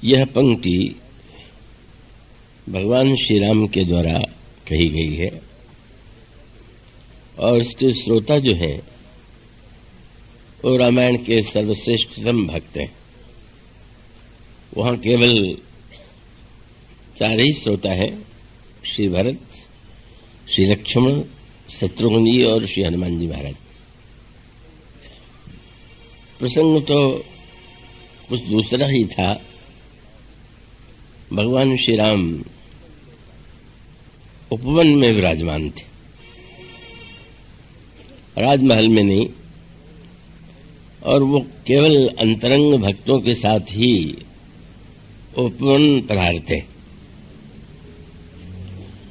यह पंक्ति भगवान श्री राम के द्वारा कही गई है और इसके श्रोता जो हैं वो रामायण के सर्वश्रेष्ठतम भक्त हैं। वहां केवल 4 ही श्रोता हैं, श्री भरत, श्री लक्ष्मण, शत्रुघ्न जी और श्री हनुमान जी महाराज। प्रसंग तो कुछ दूसरा ही था। भगवान श्री राम उपवन में विराजमान थे, राजमहल में नहीं, और वो केवल अंतरंग भक्तों के साथ ही उपवन पधारते।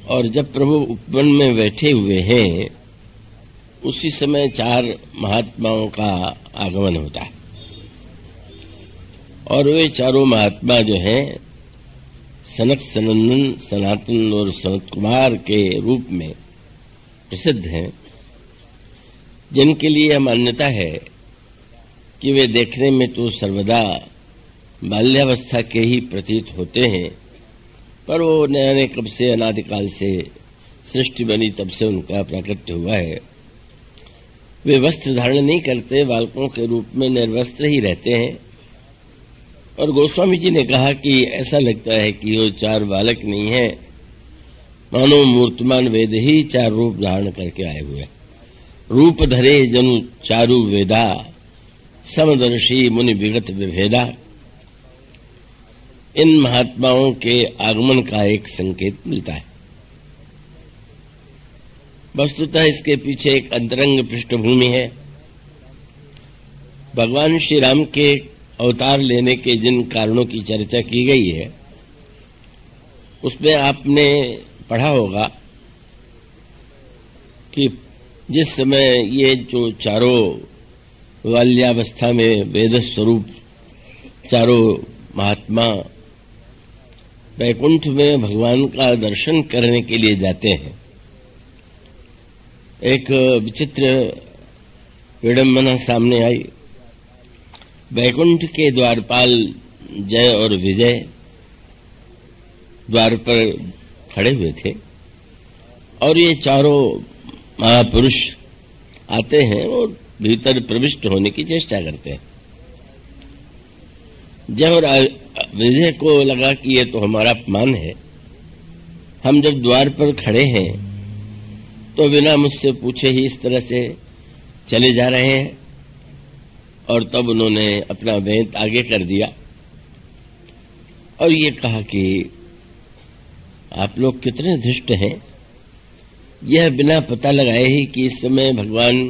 और जब प्रभु उपवन में बैठे हुए हैं उसी समय 4 महात्माओं का आगमन होता है और वे चारों महात्मा जो हैं सनक, सनंदन, सनातन और सनत कुमार के रूप में प्रसिद्ध हैं, जिनके लिए मान्यता है कि वे देखने में तो सर्वदा बाल्यावस्था के ही प्रतीत होते हैं, पर वो नए कब से अनादिकाल से सृष्टि बनी तब से उनका प्राकट्य हुआ है। वे वस्त्र धारण नहीं करते, बालकों के रूप में निर्वस्त्र ही रहते हैं। और गोस्वामी जी ने कहा कि ऐसा लगता है कि वो 4 बालक नहीं है, मानो मूर्तिमान वेद ही 4 रूप धारण करके आए हुए। रूप धरे जनु चारु वेदा, समदर्शी मुनि विगत विभेदा। इन महात्माओं के आगमन का एक संकेत मिलता है। वस्तुतः इसके पीछे एक अंतरंग पृष्ठभूमि है। भगवान श्री राम के अवतार लेने के जिन कारणों की चर्चा की गई है उसमें आपने पढ़ा होगा कि जिस समय ये जो चारों बाल्यावस्था में वेद स्वरूप चारों महात्मा वैकुंठ में भगवान का दर्शन करने के लिए जाते हैं, एक विचित्र विडंबना सामने आई। वैकुंठ के द्वारपाल जय और विजय द्वार पर खड़े हुए थे और ये चारों महापुरुष आते हैं और भीतर प्रविष्ट होने की चेष्टा करते हैं। जय और विजय को लगा कि ये तो हमारा अपमान है, हम जब द्वार पर खड़े हैं तो बिना मुझसे पूछे ही इस तरह से चले जा रहे हैं। और तब उन्होंने अपना वेंत आगे कर दिया और ये कहा कि आप लोग कितने धृष्ट हैं, यह बिना पता लगाए ही कि इस समय भगवान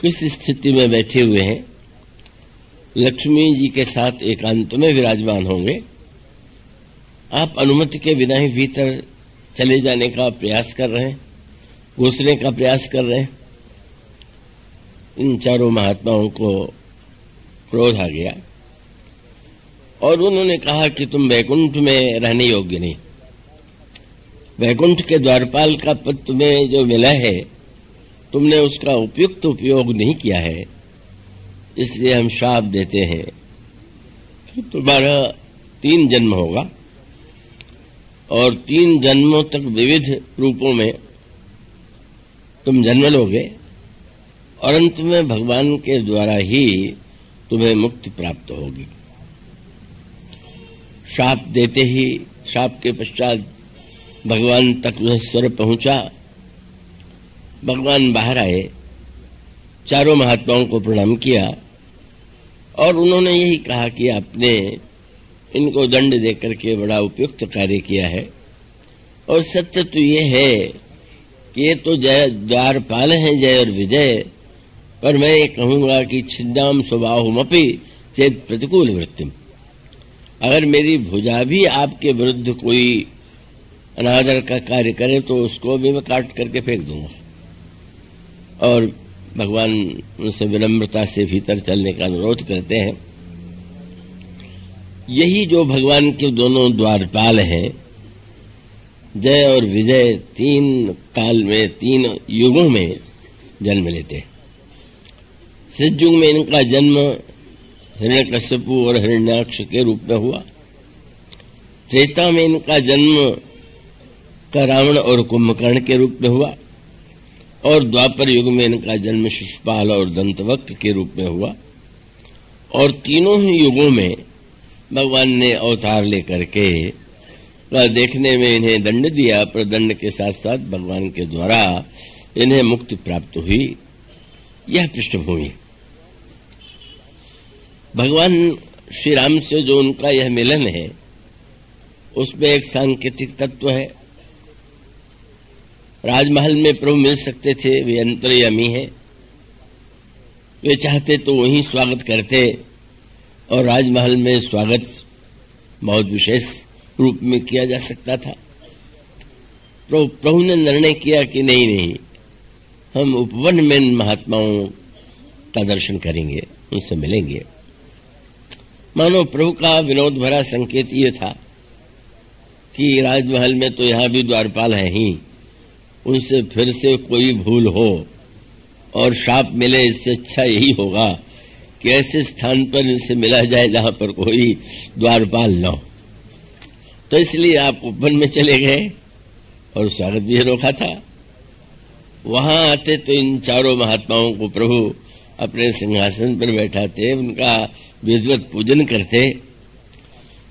किस स्थिति में बैठे हुए हैं, लक्ष्मी जी के साथ एकांत में विराजमान होंगे, आप अनुमति के बिना ही भीतर चले जाने का प्रयास कर रहे हैं, घुसने का प्रयास कर रहे हैं। इन चारों महात्माओं को क्रोध आ गया और उन्होंने कहा कि तुम वैकुंठ में रहने योग्य नहीं। वैकुंठ के द्वारपाल का पद तुम्हें जो मिला है तुमने उसका उपयुक्त उपयोग नहीं किया है, इसलिए हम श्राप देते हैं कि तुम्हारा 3 जन्म होगा और 3 जन्मों तक विविध रूपों में तुम जन्म लोगे और अंत में भगवान के द्वारा ही तुम्हें मुक्ति प्राप्त होगी। शाप देते ही शाप के पश्चात भगवान तक वह स्वर पहुंचा। भगवान बाहर आए, चारों महात्माओं को प्रणाम किया और उन्होंने यही कहा कि आपने इनको दंड देकर के बड़ा उपयुक्त कार्य किया है और सत्य तो ये है कि ये तो जय द्वारपाल हैं, जय और विजय, पर मैं ये कहूंगा कि छिन्नाम स्वभावमपि चेत प्रतिकूल वृत्तिम। अगर मेरी भुजा भी आपके विरुद्ध कोई अनादर का कार्य करे तो उसको भी मैं काट करके फेंक दूंगा। और भगवान उनसे विनम्रता से भीतर चलने का अनुरोध करते हैं। यही जो भगवान के दोनों द्वारपाल हैं, जय और विजय, 3 काल में 3 युगों में जन्म लेते हैं। सतयुग में इनका जन्म हिरण्यकश्यपु और हिरण्याक्ष के रूप में हुआ त्रेता में इनका जन्म का रावण और कुंभकर्ण के रूप में हुआ और द्वापर युग में इनका जन्म शिशुपाल और दंतवक्र के रूप में हुआ और तीनों ही युगों में भगवान ने अवतार लेकर के देखने में इन्हें दंड दिया, पर दंड के साथ साथ भगवान के द्वारा इन्हें मुक्ति प्राप्त हुई। यह पृष्ठभूमि भगवान श्री राम से जो उनका यह मिलन है उसमें एक सांकेतिक तत्व है। राजमहल में प्रभु मिल सकते थे, वे अंतर्यामी हैं, वे चाहते तो वहीं स्वागत करते और राजमहल में स्वागत बहुत विशेष रूप में किया जा सकता था। प्रभु ने निर्णय किया कि नहीं, हम उपवन में महात्माओं का दर्शन करेंगे, उनसे मिलेंगे। मानो प्रभु का विनोद भरा संकेत ये था कि राजमहल में तो यहां भी द्वारपाल हैं ही, उनसे फिर से कोई भूल हो और शाप मिले, इससे अच्छा यही होगा कि ऐसे स्थान पर इनसे मिला जाए जहां पर कोई द्वारपाल न हो। तो इसलिए आप उपवन में चले गए और स्वागत भी रोका था। वहां आते तो इन चारों महात्माओं को प्रभु अपने सिंहासन पर बैठाते, उनका विधिवत पूजन करते,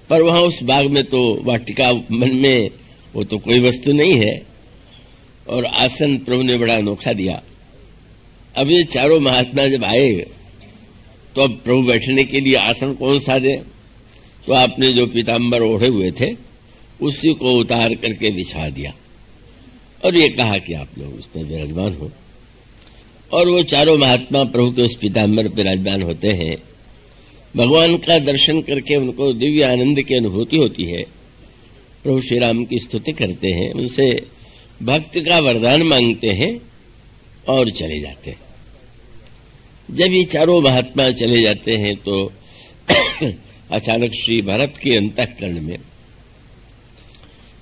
पर वहां उस बाग में तो वाटिका उपवन में वो तो कोई वस्तु नहीं है और आसन प्रभु ने बड़ा अनोखा दिया। अब ये चारों महात्मा जब आए तो अब प्रभु बैठने के लिए आसन कौन सा दे, तो आपने जो पीताम्बर ओढ़े हुए थे उसी को उतार करके बिछा दिया और ये कहा कि आप लोग उस पर विराजमान हो। और वो चारों महात्मा प्रभु के उस पीताम्बर पर विराजमान होते हैं। भगवान का दर्शन करके उनको दिव्य आनंद की अनुभूति होती है। प्रभु श्री राम की स्तुति करते हैं, उनसे भक्ति का वरदान मांगते हैं और चले जाते हैं। जब ये चारों महात्मा चले जाते हैं तो अचानक श्री भरत के अंतःकरण में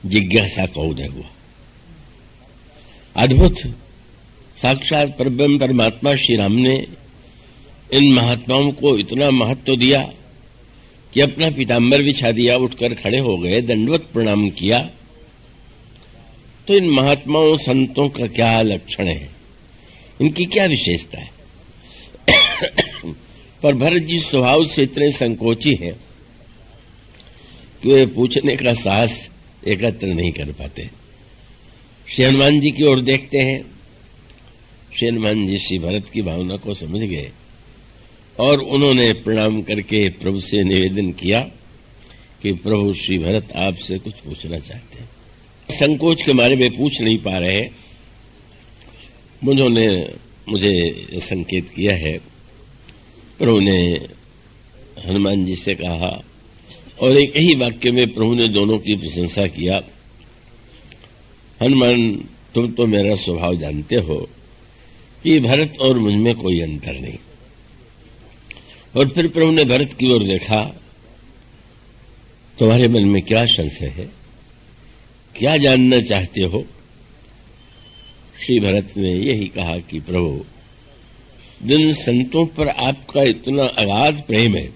जिज्ञासा का उदय हुआ। अद्भुत साक्षात परब्रह्म परमात्मा श्री राम ने इन महात्माओं को इतना महत्व दिया कि अपना पीताम्बर बिछा दिया, उठकर खड़े हो गए, दंडवत प्रणाम किया। तो इन महात्माओं संतों का क्या लक्षण है, इनकी क्या विशेषता है? पर भरत जी स्वभाव से इतने संकोची हैं कि वे पूछने का साहस एकत्र नहीं कर पाते। श्री हनुमान जी की ओर देखते हैं। श्री हनुमान जी श्री भरत की भावना को समझ गए और उन्होंने प्रणाम करके प्रभु से निवेदन किया कि प्रभु श्री भरत आपसे कुछ पूछना चाहते हैं। संकोच के मारे में पूछ नहीं पा रहे। उन्होंने मुझे संकेत किया है। प्रभु ने हनुमान जी से कहा और एक ही वाक्य में प्रभु ने दोनों की प्रशंसा किया। हनुमान, तुम तो मेरा स्वभाव जानते हो कि भरत और मुझ में कोई अंतर नहीं। और फिर प्रभु ने भरत की ओर देखा, तुम्हारे मन में क्या संशय है, क्या जानना चाहते हो? श्री भरत ने यही कहा कि प्रभु, जिन संतों पर आपका इतना अगाध प्रेम है,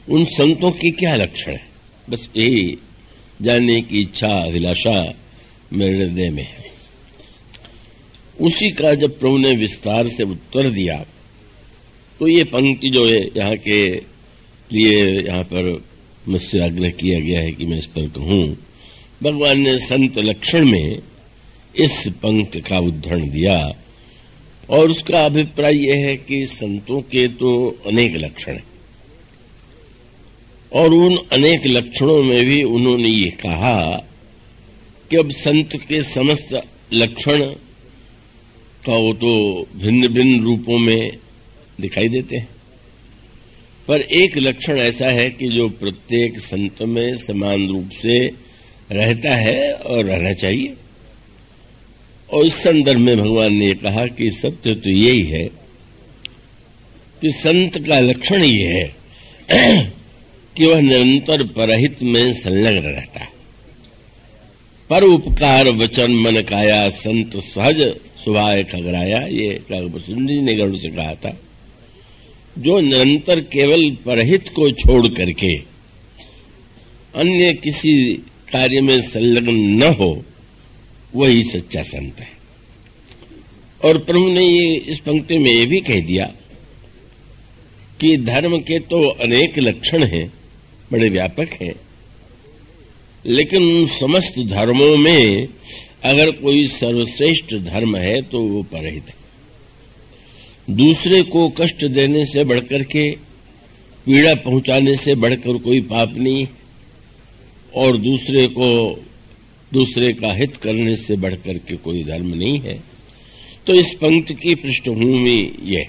उन संतों की क्या लक्षण है, बस यही जानने की इच्छा अभिलाषा मेरे हृदय में है। उसी का जब प्रभु ने विस्तार से उत्तर दिया तो ये पंक्ति जो है यहाँ के लिए यहाँ पर मुझसे आग्रह किया गया है कि मैं इस पर कहूं। भगवान ने संत लक्षण में इस पंक्ति का उद्धरण दिया और उसका अभिप्राय यह है कि संतों के तो अनेक लक्षण हैं और उन अनेक लक्षणों में भी उन्होंने ये कहा कि अब संत के समस्त लक्षण का वो तो भिन्न भिन्न रूपों में दिखाई देते हैं, पर एक लक्षण ऐसा है कि जो प्रत्येक संत में समान रूप से रहता है और रहना चाहिए। और इस संदर्भ में भगवान ने कहा कि सत्य तो यही है कि संत का लक्षण ये है कि वह निरंतर परहित में संलग्न रहता है। पर उपकार वचन मन काया संत सहज सुभाय खगराया, ये कागभूषण जी ने गरुड़ से कहा था। जो निरंतर केवल परहित को छोड़ करके अन्य किसी कार्य में संलग्न न हो, वही सच्चा संत है। और प्रभु ने ये इस पंक्ति में ये भी कह दिया कि धर्म के तो अनेक लक्षण हैं, बड़े व्यापक हैं, लेकिन उन समस्त धर्मों में अगर कोई सर्वश्रेष्ठ धर्म है तो वो परहित है। दूसरे को कष्ट देने से बढ़कर के, पीड़ा पहुंचाने से बढ़कर कोई पाप नहीं, और दूसरे का हित करने से बढ़कर के कोई धर्म नहीं है। तो इस पंक्ति की पृष्ठभूमि ये